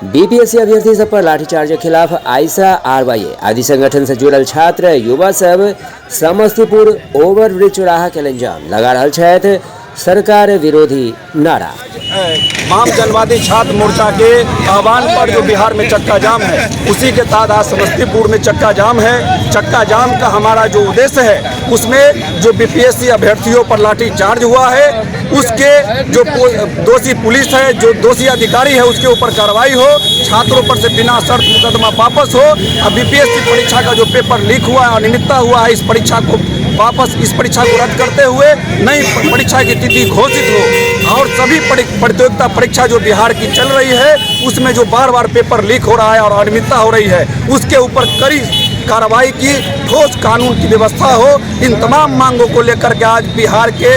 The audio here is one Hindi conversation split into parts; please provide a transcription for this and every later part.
बीपीएससी अभ्यर्थी सब पर लाठीचार्ज के खिलाफ आयशा आरवाईए आदि संगठन से जुड़ल छात्र युवा सब समस्तीपुर ओवरब्रिज चौराहा के अंजाम लगा रहा छथि सरकार विरोधी नारा। वाम जनवादी छात्र मोर्चा के आह्वान पर जो बिहार में चक्का जाम है, उसी के तहत आज समस्तीपुर में चक्का जाम है। चक्का जाम का हमारा जो उद्देश्य है, उसमें जो बीपीएससी अभ्यर्थियों पर लाठी चार्ज हुआ है, उसके जो दोषी पुलिस है, जो दोषी अधिकारी है, उसके ऊपर कार्रवाई हो, छात्रों पर से बिना शर्त मुकदमा वापस हो। अब बीपीएससी परीक्षा का जो पेपर लीक हुआ है, अनियमितता हुआ है, इस परीक्षा को वापस, इस परीक्षा को रद्द करते हुए नई परीक्षा की तिथि घोषित हो और सभी प्रतियोगिता परीक्षा जो बिहार की चल रही है, उसमें जो बार बार पेपर लीक हो रहा है और अनियमितता हो रही है, उसके ऊपर कड़ी कार्रवाई की, ठोस कानून की व्यवस्था हो। इन तमाम मांगों को लेकर के आज बिहार के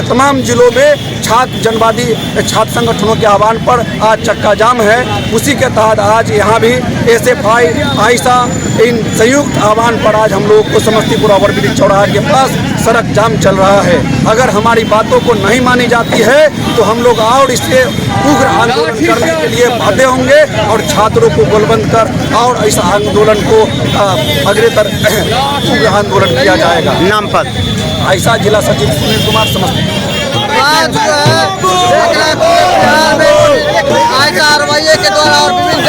तमाम जिलों में छात्र जनवादी छात्र संगठनों के आह्वान पर आज चक्का जाम है। उसी के तहत आज यहाँ भी एसएफआई आयशा इन संयुक्त आह्वान पर आज हम लोगों को समस्तीपुर ओवरब्रिज चौराहा के पास सड़क जाम चल रहा है। अगर हमारी बातों को नहीं मानी जाती है तो हम लोग और इससे उग्र आंदोलन करने के लिए बाध्य होंगे और छात्रों को गोलबंद कर और इस आंदोलन को अग्रतर उग्र आंदोलन किया जाएगा। नाम पर आयशा जिला सचिव सुनील कुमार समस्तीपुर। आयशा आरवाईए के द्वारा और विभिन्न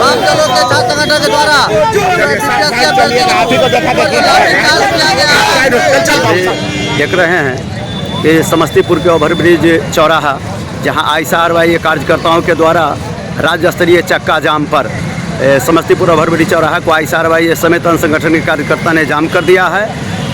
वाम दलों के छात्र संगठन के द्वारा देख रहे हैं कि समस्तीपुर के ओवरब्रिज चौराहा, जहां आयशा आरवाईए कार्यकर्ताओं के द्वारा राज्य स्तरीय चक्का जाम पर समस्तीपुर ओवरब्रिज चौराहा को आयशा आरवाईए समेत अन्य संगठन के कार्यकर्ता ने जाम कर दिया है।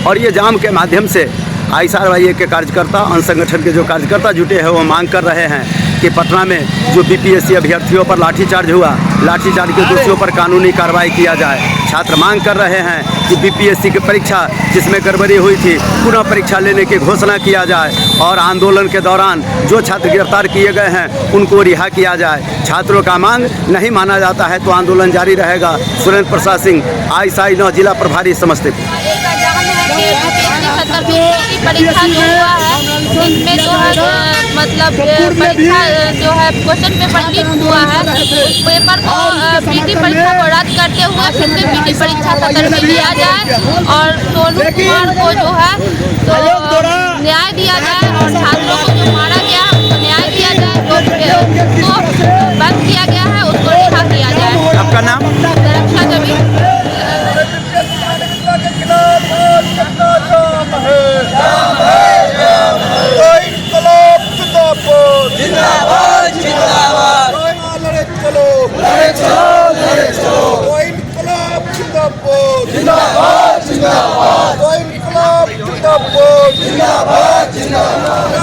और ये जाम के माध्यम से आयशा आरवाईए के कार्यकर्ता, अन्य संगठन के जो कार्यकर्ता जुटे हैं, वो मांग कर रहे हैं कि पटना में जो बीपीएससी अभ्यर्थियों पर लाठीचार्ज हुआ, लाठीचार्ज के दोषियों पर कानूनी कार्रवाई किया जाए। छात्र मांग कर रहे हैं कि बीपीएससी की परीक्षा जिसमें गड़बड़ी हुई थी, पुनः परीक्षा लेने की घोषणा किया जाए और आंदोलन के दौरान जो छात्र गिरफ्तार किए गए हैं उनको रिहा किया जाए। छात्रों का मांग नहीं माना जाता है तो आंदोलन जारी रहेगा। सुरेंद्र प्रसाद सिंह, आयशा 9 जिला प्रभारी समस्तीपुर। परीक्षा जो हुआ है, इसमें जो है मतलब परीक्षा जो है क्वेश्चन पेपर लीक हुआ है, उस पेपर को पीटी परीक्षा को रद्द करते हुए फिर से पीटी परीक्षा का तरफ लिया जाए और सोनू कुमार को जो है तो न्याय दिया जाए और छात्रों को जो मारा गया है उसको न्याय दिया जाए, उसको बंद किया गया है उसको रिहा किया जाए। आपका नाम? रक्षा जमीन। जिंदाबाद जिंदाबाद लड़े चलो लड़े चलो लड़े चलो इनकलाब जिंदाबाद जिंदाबाद जिंदाबाद इनकलाब जिंदाबाद जिंदाबाद जिंदाबाद।